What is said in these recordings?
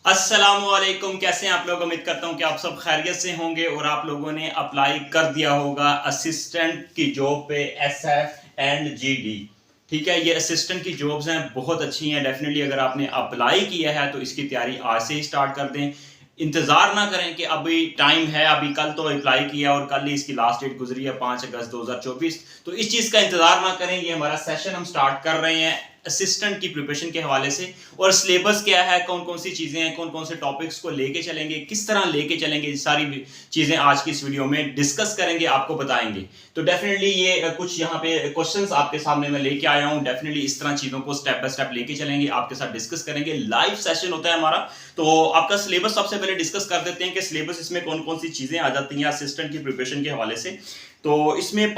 अस्सलामुअलैकुम। कैसे हैं आप लोग? उम्मीद करता हूं कि आप सब खैरियत से होंगे और आप लोगों ने अप्लाई कर दिया होगा असिस्टेंट की जॉब पे SF एंड GD। ठीक है, ये असिस्टेंट की जॉब्स हैं, बहुत अच्छी हैं। डेफिनेटली अगर आपने अप्लाई किया है तो इसकी तैयारी आज से ही स्टार्ट कर दें। इंतज़ार ना करें कि अभी टाइम है, अभी कल तो अप्लाई किया और कल ही इसकी लास्ट डेट गुजरी है 5 अगस्त 2024। तो इस चीज़ का इंतज़ार ना करें। ये हमारा सेशन हम स्टार्ट कर रहे हैं असिस्टेंट की प्रिपरेशन के हवाले से। और सिलेबस क्या है, कौन कौन सी चीज़ें हैं, कौन कौन से टॉपिक्स को लेके चलेंगे, किस तरह लेके चलेंगे, सारी चीज़ें आज की इस वीडियो में डिस्कस करेंगे, आपको बताएंगे। तो डेफिनेटली ये कुछ यहाँ पे क्वेश्चंस आपके सामने मैं लेके आया हूँ। डेफिनेटली इस तरह चीज़ों को स्टेप बाय स्टेप लेके चलेंगे, आपके साथ डिस्कस करेंगे। लाइव सेशन होता है हमारा। तो आपका सिलेबस सबसे पहले डिस्कस कर देते हैं कि सिलेबस इसमें कौन कौन सी चीज़ें आ जाती हैं असिस्टेंट की प्रिपरेशन के हवाले से। तो इसमें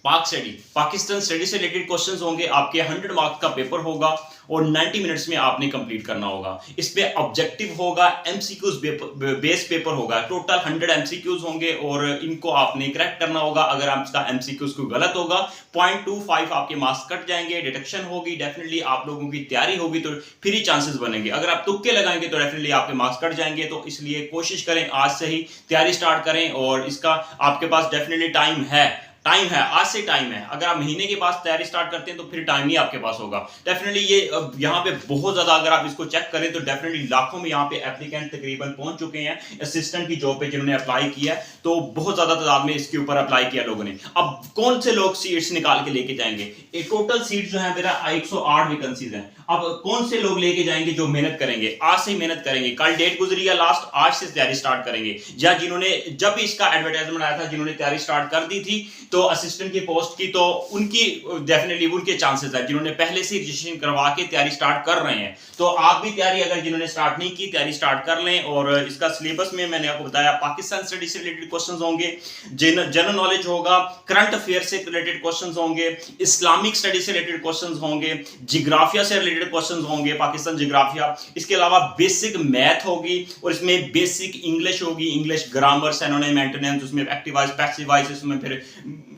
पाकिस्तान स्टडी से रिलेटेड क्वेश्चंस होंगे। आपके 100 मार्क्स का पेपर होगा और 90 मिनट्स में आपने कंप्लीट करना होगा। इस पे ऑब्जेक्टिव होगा, MCQs बेस पेपर होगा। टोटल 100 MCQs होंगे और इनको आपने करेक्ट करना होगा। अगर आपका MCQs को गलत होगा 0.25 आपके मार्क्स कट जाएंगे, डिडक्शन होगी। डेफिनेटली आप लोगों की तैयारी होगी तो फिर ही चांसेस बनेंगे। अगर आप तुक्के लगाएंगे तो डेफिनेटली आपके मार्क्स कट जाएंगे। तो इसलिए कोशिश करें आज से ही तैयारी स्टार्ट करें और इसका आपके पास डेफिनेटली टाइम है, आज से टाइम है। अगर आप महीने के बाद तैयारी स्टार्ट करते हैं तो फिर टाइम नहीं आपके पास होगा। डेफिनेटली ये यहाँ पे बहुत ज्यादा, अगर आप इसको चेक करें तो डेफिनेटली लाखों में यहाँ पे एप्लीकेंट तकरीबन पहुंच चुके हैं असिस्टेंट की जॉब पे जिन्होंने अप्लाई किया है। तो बहुत ज्यादा तादाद में इसके ऊपर अप्लाई किया लोगों ने। अब कौन से लोग सीट्स निकाल के लेके जाएंगे? टोटल सीट जो है मेरा 108 वैकेंसीज हैं। अब कौन से लोग लेके जाएंगे जो मेहनत करेंगे, आज से ही मेहनत करेंगे। कल डेट गुजरी है लास्ट, आज से तैयारी स्टार्ट करेंगे। या जिन्होंने जब भी इसका एडवर्टाइजमेंट आया था, जिन्होंने तैयारी स्टार्ट कर दी थी तो असिस्टेंट की पोस्ट की, तो उनकी डेफिनेटली उनके चांसेस है जिन्होंने पहले से रजिस्ट्रेशन करवा के तैयारी स्टार्ट कर रहे हैं। तो आप भी तैयारी, अगर जिन्होंने स्टार्ट नहीं की, तैयारी स्टार्ट कर लें। और इसका सिलेबस में मैंने आपको बताया पाकिस्तान स्टडी से रिलेटेड क्वेश्चंस होंगे, जनरल नॉलेज होगा, करंट अफेयर से रिलेटेड क्वेश्चंस होंगे, इस्लामिक स्टडी से रिलेटेड क्वेश्चंस होंगे, जियोग्राफिया से रिलेटेड क्वेश्चंस होंगे, पाकिस्तान जियोग्राफिया। इसके अलावा बेसिक मैथ होगी और इसमें बेसिक इंग्लिश होगी, इंग्लिश ग्रामर, सिनोनिम, एंटोनिम्स, उसमें एक्टिव वॉइस, पैसिव वॉइस, इसमें फिर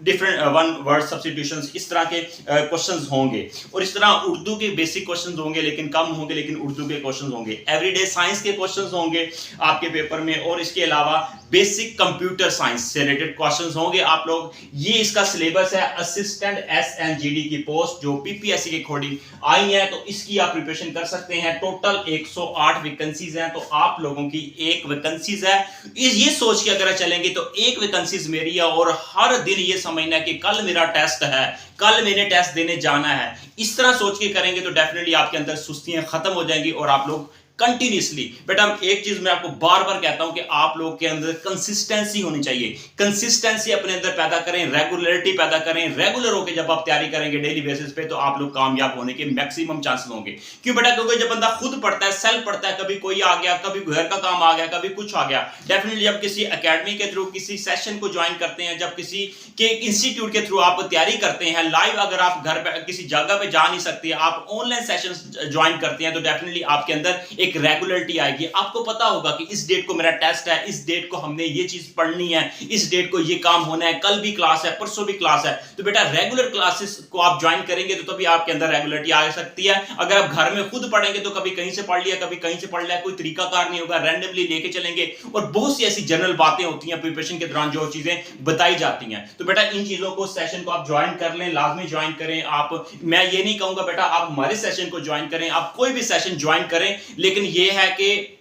डिफरेंट वन वर्ड सब्स्टिट्यूशंस, इस तरह के क्वेश्चंस होंगे। और इस तरह उर्दू के बेसिक क्वेश्चंस होंगे, लेकिन कम होंगे, लेकिन उर्दू के क्वेश्चंस होंगे। एवरीडे साइंस के क्वेश्चंस होंगे आपके पेपर में। और इसके अलावा बेसिक कंप्यूटर साइंस से रिलेटेड क्वेश्चंस होंगे आप लोग। ये इसका सिलेबस है असिस्टेंट SNGD की पोस्ट जो PPSC के अकॉर्डिंग आई है। तो इसकी आप प्रिपरेशन कर सकते हैं। टोटल 108 वैकेंसीज हैं। तो आप लोगों की एक वैकेंसीज है। ये सोच के अगर चलेंगे तो एक वैकेंसीज मेरी है और हर दिन ये समझना है कि कल मेरा टेस्ट है, कल मैंने टेस्ट देने जाना है। इस तरह सोच के करेंगे तो डेफिनेटली आपके अंदर सुस्तियां खत्म हो जाएंगी और आप लोग कंटिन्यूसली, बेटा एक चीज मैं आपको बार बार कहता हूं कि आप लोग के अंदर कंसिस्टेंसी होनी चाहिए। कंसिस्टेंसी अपने अंदर पैदा करें, रेगुलरिटी पैदा करें। रेगुलर होकर जब आप तैयारी करेंगे डेली बेसिस पे तो आप लोग कामयाब होने के मैक्सिमम चांसेस होंगे। क्यों बेटा? क्योंकि जब बंदा खुद पढ़ता है, सेल्फ पढ़ता है, कभी कोई आ गया, कभी घर का काम आ गया, कभी कुछ आ गया। डेफिनेटली जब किसी एकेडमी के थ्रू किसी सेशन को ज्वाइन करते हैं, जब किसी के इंस्टीट्यूट के थ्रू आप तैयारी करते हैं लाइव, अगर आप घर पे किसी जगह पे जा नहीं सकते, आप ऑनलाइन सेशन ज्वाइन करते हैं, तो डेफिनेटली आपके अंदर एक रेगुलरिटी आएगी। आपको पता होगा कि इस डेट को मेरा टेस्ट है, इस डेट को हमने ये चीज पढ़नी है, इस डेट को ये काम होना है, कल भी क्लास है, परसों भी क्लास है। तो बेटा रेगुलर क्लासेस को आप ज्वाइन करेंगे तो तभी आपके अंदर रेगुलरिटी आ सकती है। अगर आप घर में खुद पढ़ेंगे तो कभी कहीं से पढ़ लिया, कभी कहीं से पढ़ लिया, कोई तरीकाकार नहीं होगा, रैंडमली लेके चलेंगे। और बहुत सी ऐसी जनरल बातें होती हैं प्रिपरेशन के दौरान जो चीजें बताई जाती हैं। तो बेटा इन चीजों को, सेशन को आप ज्वाइन कर लें, लाजमी ज्वाइन करें। आप, मैं ये नहीं कहूंगा बेटा आप हमारे सेशन को ज्वाइन करें, आप कोई भी सेशन ज्वाइन करें, लेकिन ये है कि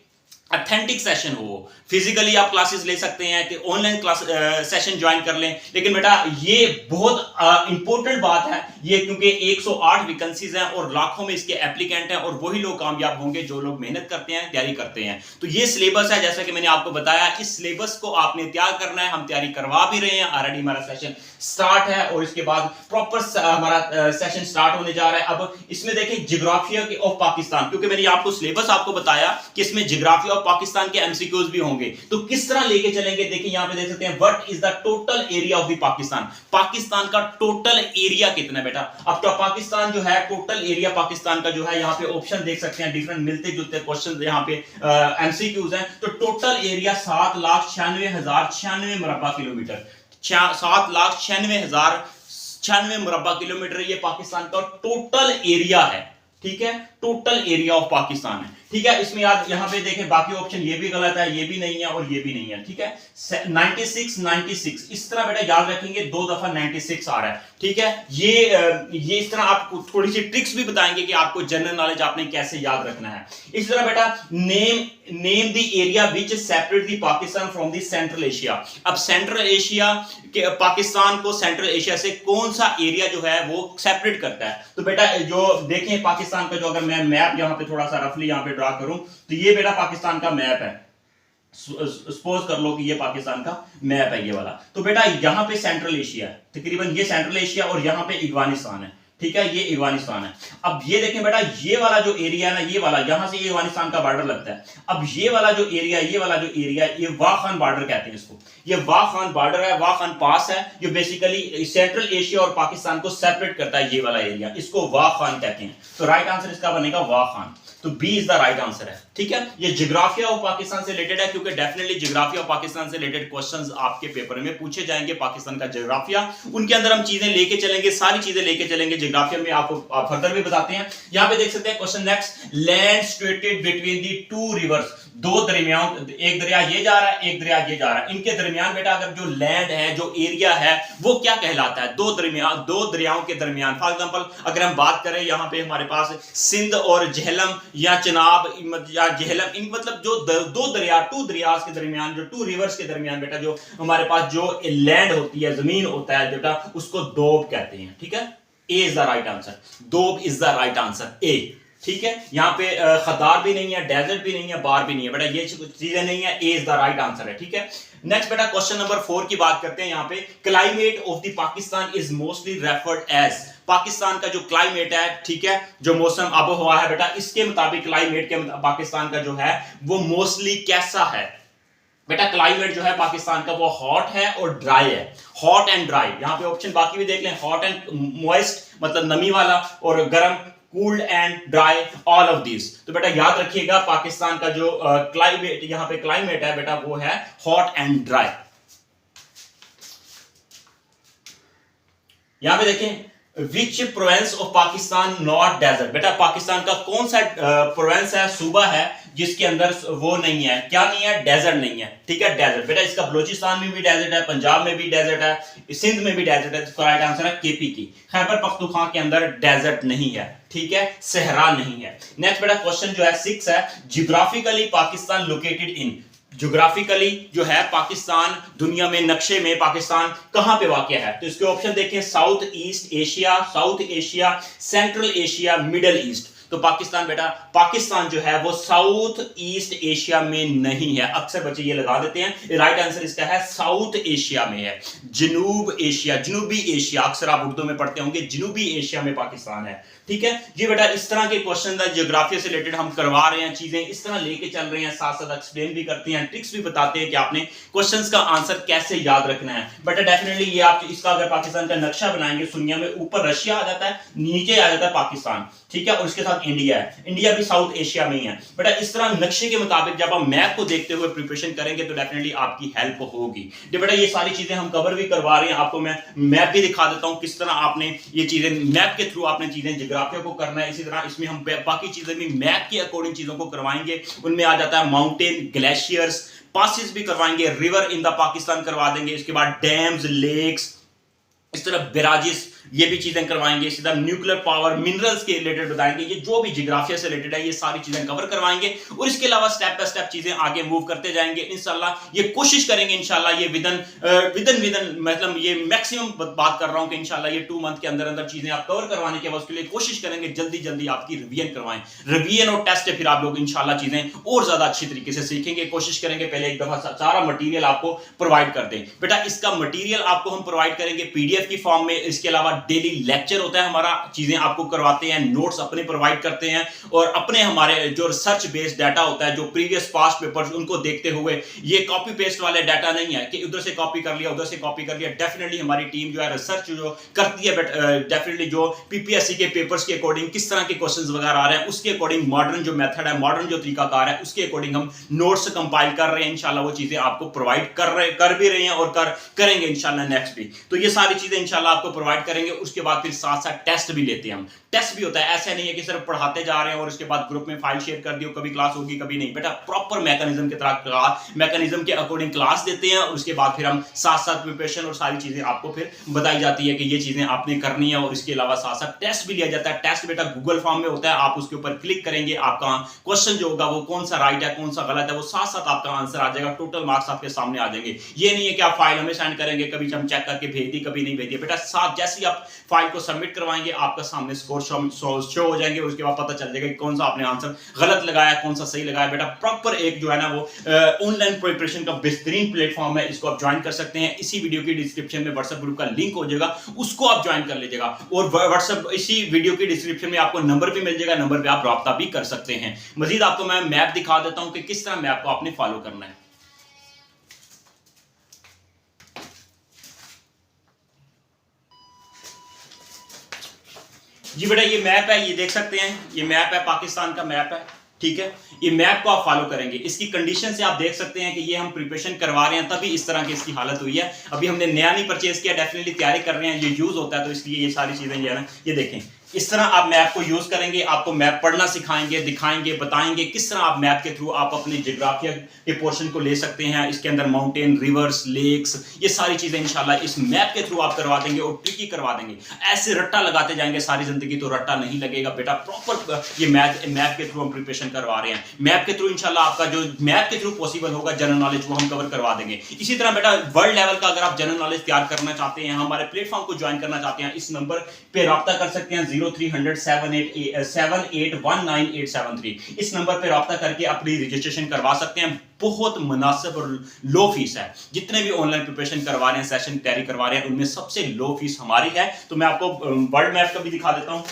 ऑथेंटिक सेशन हो। फिजिकली आप क्लासेस ले सकते हैं कि ऑनलाइन क्लास सेशन ज्वाइन कर लें, लेकिन बेटा ये बहुत इंपॉर्टेंट बात है ये, क्योंकि 108 वैकेंसीज हैं और लाखों में इसके एप्लीकेंट हैं और वही लोग कामयाब होंगे जो लोग मेहनत करते हैं, तैयारी करते हैं। तो ये सिलेबस है, जैसा कि मैंने आपको बताया, इस सिलेबस को आपने तैयार करना है। हम तैयारी करवा भी रहे हैं, ऑलरेडी हमारा सेशन स्टार्ट है और इसके बाद प्रॉपर हमारा सेशन स्टार्ट होने जा रहा है। अब इसमें देखिए जियोग्राफिया ऑफ पाकिस्तान, क्योंकि मैंने आपको सिलेबस आपको बताया कि इसमें जियोग्राफिया ऑफ पाकिस्तान के MCQs भी होंगे। तो किस तरह लेके चलेंगे, देखिए यहां पे देख सकते हैं what is the total area of the Pakistan. Pakistan का टोटल एरिया कितना है बेटा? अब तो पाकिस्तान जो है, टोटल एरिया पाकिस्तान का जो है, यहां पे ऑप्शन देख सकते हैं, डिफरेंट मिलते जुलते क्वेश्चन यहां पे MCQs हैं। तो टोटल एरिया 7,96,096 मुरब्बा किलोमीटर, 7,96,096 मुरब्बा किलोमीटर ये पाकिस्तान का टोटल एरिया है। ठीक है, टोटल एरिया ऑफ पाकिस्तान है, ठीक है। इसमें याद यहां पे देखें बाकी ऑप्शन ये भी गलत है, ये भी नहीं है और ये भी नहीं है, ठीक है। 96 96 इस तरह बेटा याद रखेंगे, 2 दफा 96 आ रहा है, ठीक है। ये इस तरह आपको थोड़ी सी ट्रिक्स भी बताएंगे कि आपको जनरल नॉलेज आपने कैसे याद रखना है। इस तरह बेटा name the area which separate the Pakistan from the central Asia. अब सेंट्रल एशिया के पाकिस्तान को सेंट्रल एशिया से कौन सा एरिया जो है वो सेपरेट करता है। तो बेटा जो देखें पाकिस्तान का जो अगर मैं मैप यहां पे थोड़ा सा रफली यहां पे ड्रा करूं तो ये बेटा पाकिस्तान का मैप है। सपोज कर लो कि ये पाकिस्तान का मैप है ये वाला। तो बेटा यहां पे सेंट्रल एशिया है, तकरीबन ये सेंट्रल एशिया और यहां पे अफगानिस्तान है, ठीक है, ये अफगानिस्तान है। अब ये देखें बेटा ये वाला जो एरिया है ना, ये वाला यहां से ये अफगानिस्तान का बॉर्डर लगता है। अब ये वाला जो एरिया ये वाह खान बॉर्डर कहते हैं इसको, ये वाह खान बॉर्डर है, वाह खान पास है, जो बेसिकली सेंट्रल एशिया और पाकिस्तान को सेपरेट करता है, ये वाला एरिया, इसको वाह खान कहते हैं। तो राइट आंसर इसका बनेगा वाह खान, तो B is the right answer है, ठीक है। ये जियोग्राफिया ऑफ पाकिस्तान से रिलेटेड है, क्योंकि डेफिनेटली जियोग्राफिया ऑफ पाकिस्तान से रिलेटेड क्वेश्चंस आपके पेपर में पूछे जाएंगे। पाकिस्तान का जियोग्राफिया, उनके अंदर हम चीजें लेके चलेंगे, सारी चीजें लेके चलेंगे जियोग्राफिया में, आपको फर्दर भी बताते हैं। यहां पे देख सकते हैं question next, land situated between the two rivers, दो दरमियान, एक दरिया ये जा रहा है, एक दरिया ये जा रहा है, इनके दरमियान बेटा अगर जो लैंड है, जो एरिया है, वो क्या कहलाता है, दो दरियाओं के दरमियान। फॉर एग्जांपल अगर हम बात करें यहां पे हमारे पास सिंध और झेलम या चिनाब या झेलम, इन मतलब जो दो दरिया, टू दरियाज के दरमियान, जो टू रिवर्स के दरमियान बेटा जो हमारे पास जो लैंड होती है, जमीन होता है बेटा, उसको दोब कहते हैं, ठीक है। A is the right answer, दोब is the right answer, A, ठीक है। यहां पे खदार भी नहीं है, डेजर्ट भी नहीं है, बार भी नहीं है बेटा, ये चीजें नहीं है, A is the right answer है, ठीक है। नेक्स्ट बेटा क्वेश्चन नंबर 4 की बात करते हैं। यहां पे climate of the Pakistan is mostly referred as, Pakistan का जो क्लाइमेट है, ठीक है, जो मौसम आबोहवा है बेटा, इसके मुताबिक क्लाइमेट के पाकिस्तान का जो है वो मोस्टली कैसा है बेटा। क्लाइमेट जो है पाकिस्तान का वो हॉट है और ड्राई है, हॉट एंड ड्राई। यहां पे ऑप्शन बाकी भी देख लें, हॉट एंड मॉइस्ट मतलब नमी वाला, और गर्म, cooled and dry, all of this. तो बेटा याद रखिएगा पाकिस्तान का जो क्लाइमेट, यहां पे क्लाइमेट है बेटा वो है हॉट एंड ड्राई। यहां पे देखें which province of Pakistan not desert, बेटा पाकिस्तान का कौन सा प्रोविंस है, सूबा है जिसके अंदर वो नहीं है, क्या नहीं है, डेजर्ट नहीं है, ठीक है, डेजर्ट। बेटा इसका बलूचिस्तान में भी डेजर्ट है, पंजाब में भी डेजर्ट है, सिंध में भी डेजर्ट है, इसका राइट आंसर है केपी की। खैबर पख्तूनख्वा के अंदर डेजर्ट नहीं है, ठीक है, सहरा नहीं है। नेक्स्ट बेटा क्वेश्चन जो है 6 है, geographically Pakistan located in, geographically जो है पाकिस्तान दुनिया में नक्शे में पाकिस्तान कहां पे वाक़ है। तो इसके ऑप्शन देखें, south east Asia, south Asia, central Asia, middle east. तो पाकिस्तान बेटा, पाकिस्तान जो है वो साउथ ईस्ट एशिया में नहीं है, अक्सर बच्चे ये लगा देते हैं। राइट आंसर इसका है साउथ एशिया में है, जनूब एशिया, जनूबी एशिया, अक्सर आप उर्दू में पढ़ते होंगे, जनूबी एशिया में पाकिस्तान है, ठीक है। ये बेटा इस तरह के क्वेश्चन ज्योग्राफी से रिलेटेड हम करवा रहे हैं, चीजें इस तरह लेके चल रहे हैं, साथ साथ एक्सप्लेन भी करते हैं, ट्रिक्स भी बताते हैं कि आपने क्वेश्चंस का आंसर कैसे याद रखना है। बेटा डेफिनेटली ये आप इसका अगर पाकिस्तान का नक्शा बनाएंगे, दुनिया में ऊपर रशिया आ जाता है, नीचे आ जाता है पाकिस्तान, ठीक है, और इसके साथ इंडिया है, इंडिया भी साउथ एशिया में ही है। बेटा इस तरह नक्शे के मुताबिक जब आप मैप को देखते हुए प्रिपरेशन करेंगे तो डेफिनेटली आपकी हेल्प होगी। बेटा ये सारी चीजें हम कवर भी करवा रहे हैं, आपको मैं मैप भी दिखा देता हूं किस तरह आपने ये चीजें मैप के थ्रू आपने चीजें ज्योग्राफिया को करना है। इसी तरह इसमें हम बाकी चीजें भी मैप के अकॉर्डिंग चीजों को करवाएंगे, उनमें आ जाता है माउंटेन, ग्लेशियर्स, पासिस भी करवाएंगे, रिवर इन द पाकिस्तान करवा देंगे, इसके बाद डैम्स, लेक्स, इस तरह बैराजेस, ये भी चीजें करवाएंगे, सीधा न्यूक्लियर पावर, मिनरल्स के रिलेटेड बताएंगे, ये जो भी जियोग्राफिया से रिलेटेड है ये सारी चीजें कवर करवाएंगे, और इसके अलावा स्टेप बाय स्टेप चीजें आगे मूव करते जाएंगे इंशाल्लाह। ये कोशिश करेंगे इंशाल्लाह, ये विदन मतलब ये मैक्सिमम बात कर रहा हूं कि इंशाल्लाह ये 2 मंथ के अंदर अंदर चीजें आप कवर करवाने के बाद उसके लिए कोशिश करेंगे जल्दी जल्दी आपकी रिवीजन करवाएं, रिवीजन और टेस्ट है, फिर आप लोग इंशाल्लाह चीजें और ज्यादा अच्छी तरीके से सीखेंगे। कोशिश करेंगे पहले एक दफा सारा मटेरियल आपको प्रोवाइड कर दें। बेटा इसका मटेरियल आपको हम प्रोवाइड करेंगे पीडीएफ की फॉर्म में, इसके अलावा डेली लेक्चर होता है हमारा, चीजें आपको करवाते हैं, नोट्स अपने प्रोवाइड करते हैं, और अपने हमारे जो रिसर्च बेस्ड डाटा होता है, जो प्रीवियस पास्ट पेपर्स उनको देखते हुए, ये कॉपी पेस्ट वाले डाटा नहीं है कि उधर से कॉपी कर लिया उधर से कॉपी कर लिया। डेफिनेटली हमारी टीम जो है रिसर्च जो करती है, डेफिनेटली जो पीपीएससी के पेपर्स के अकॉर्डिंग किस तरह के क्वेश्चंस वगैरह आ रहे हैं उसके अकॉर्डिंग, मॉडर्न जो मेथड है, मॉडर्न जो तरीकाकार है उसके अकॉर्डिंग हम नोट्स कंपाइल कर रहे हैं। इंशाल्लाह वो चीजें आपको प्रोवाइड कर भी रहे हैं और करेंगे इंशाल्लाह नेक्स्ट भी। तो ये सारी चीजें इंशाल्लाह आपको प्रोवाइड करेंगे। करेंगे, उसके बाद फिर साथ साथ टेस्ट भी लेते हैं हम। टेस्ट भी होता है, ऐसा नहीं है कि सिर्फ पढ़ाते जा रहे हैं और उसके बाद ग्रुप में फाइल शेयर कर दी, कभी क्लास होगी कभी नहीं। बेटा प्रॉपर मैकेनिज्म की तरह मैकेनिज्म के अकॉर्डिंग क्लास देते हैं और उसके बाद फिर हम साथ साथ प्रिपरेशन और सारी चीजें आपको फिर बताई जाती है कि ये चीजें आपने करनी है। और इसके अलावा साथ साथ टेस्ट भी लिया जाता है। टेस्ट बेटा गूगल फॉर्म में होता है, आप उसके ऊपर क्लिक करेंगे, आपका क्वेश्चन जो होगा वो कौन सा राइट है कौन सा गलत है वो साथ साथ आपका आंसर आ जाएगा, टोटल मार्क्स आपके सामने आ जाएंगे। ये नहीं है कि आप फाइल हमें सेंड करेंगे, कभी हम चेक करके भेज दी कभी नहीं भेज दिया। बेटा साथ जैसे ही आप फाइल को सबमिट करवाएंगे आपका सामने स्कोर शो हो जाएंगे, उसके बाद पता चल जाएगा कि कौन सा आपने आंसर गलत लगाया कौन सा सही लगाया। बेटा प्रॉपर एक जो है ना वो ऑनलाइन प्रिपरेशन का बेहतरीन प्लेटफॉर्म है, इसको आप ज्वाइन कर सकते हैं। इसी वीडियो की डिस्क्रिप्शन में व्हाट्सएप ग्रुप का लिंक हो जाएगा, उसको आप ज्वाइन कर लीजिएगा। और व्हाट्सएप इसी वीडियो की डिस्क्रिप्शन में आपको नंबर भी मिल जाएगा, नंबर पे आप राब्ता भी कर सकते हैं। मजीद आपको मैं मैप दिखा देता हूं कि किस तरह मैप को आपने फॉलो करना है। जी बेटा ये मैप है, ये देख सकते हैं, ये मैप है, पाकिस्तान का मैप है, ठीक है। ये मैप को आप फॉलो करेंगे, इसकी कंडीशन से आप देख सकते हैं कि ये हम प्रिपरेशन करवा रहे हैं तभी इस तरह की इसकी हालत हुई है। अभी हमने नया नहीं परचेज किया, डेफिनेटली तैयारी कर रहे हैं, ये यूज होता है तो इसलिए ये सारी चीजें जो है ना ये देखें इस तरह आप मैप को यूज करेंगे। आपको मैप पढ़ना सिखाएंगे, दिखाएंगे, बताएंगे किस तरह आप मैप के थ्रू आप अपने जियोग्राफिया के पोर्शन को ले सकते हैं। इसके अंदर माउंटेन, रिवर्स, लेक्स, ये सारी चीजें इंशाल्लाह इस मैप के थ्रू आप करवा देंगे और ट्रिकी करवा देंगे। ऐसे रट्टा लगाते जाएंगे सारी जिंदगी तो रट्टा नहीं लगेगा बेटा। प्रॉपर ये मैप के थ्रू हम प्रिपरेशन करवा रहे हैं। मैप के थ्रू इंशाल्लाह आपका जो मैप के थ्रू पॉसिबल होगा जनरल नॉलेज वो हम कवर करवा देंगे। इसी तरह बेटा वर्ल्ड लेवल का अगर आप जनरल नॉलेज तैयार करना चाहते हैं, हमारे प्लेटफॉर्म को ज्वाइन करना चाहते हैं, इस नंबर पे राब्ता कर सकते हैं 030078719873। इस नंबर पे राब्ता करके अपनी रजिस्ट्रेशन करवा सकते हैं। बहुत मुनासिब और लो फीस है। जितने भी ऑनलाइन प्रिपरेशन करवा रहे हैं, सेशन तैयारी करवा रहे हैं, उनमें सबसे लो फीस हमारी है। तो मैं आपको वर्ल्ड मैप का भी दिखा देता हूं।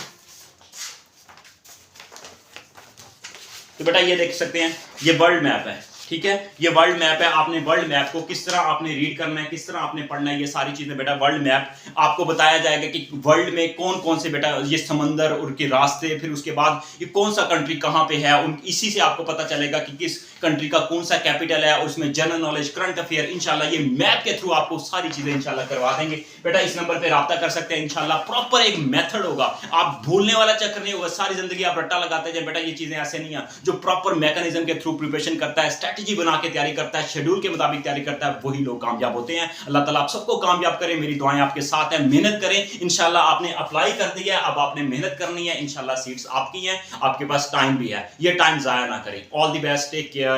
तो बेटा ये देख सकते हैं, ये वर्ल्ड मैप है, ठीक है। ये वर्ल्ड मैप है। आपने वर्ल्ड मैप को किस तरह आपने रीड करना है, किस तरह आपने पढ़ना है, ये सारी चीजें बेटा वर्ल्ड मैप आपको बताया जाएगा कि वर्ल्ड में कौन कौन से बेटा ये समंदर और के रास्ते, फिर उसके बाद ये कौन सा कंट्री कहां पे है, इसी से आपको पता चलेगा कि किस कंट्री का कौन सा कैपिटल है, और उसमें जनरल नॉलेज, करंट अफेयर, इंशाल्लाह ये मैप के थ्रू आपको सारी चीजें इंशाल्लाह करवा देंगे। बेटा इस नंबर पे राब्ता कर सकते हैं इंशाल्लाह। प्रॉपर एक मेथड होगा, आप भूलने वाला चक्कर नहीं होगा। सारी जिंदगी आप रट्टा लगाते जाए, बेटा ये चीजें ऐसे नहीं है। जो प्रॉपर मैकेनिज्म के थ्रू प्रिपरेशन करता है, स्ट्रेटजी बना के तैयारी करता है, शेड्यूल के मुताबिक तैयारी करता है, वही लोग कामयाब होते हैं। अल्लाह ताला आप सबको कामयाब करे, मेरी दुआएं आपके साथ हैं। मेहनत करें, इंशाल्लाह आपने अप्लाई कर दिया, अब आपने मेहनत करनी है, इंशाल्लाह सीट्स आपकी हैं, आपके पास टाइम भी है, ये टाइम जाया ना करें। All the best, take care.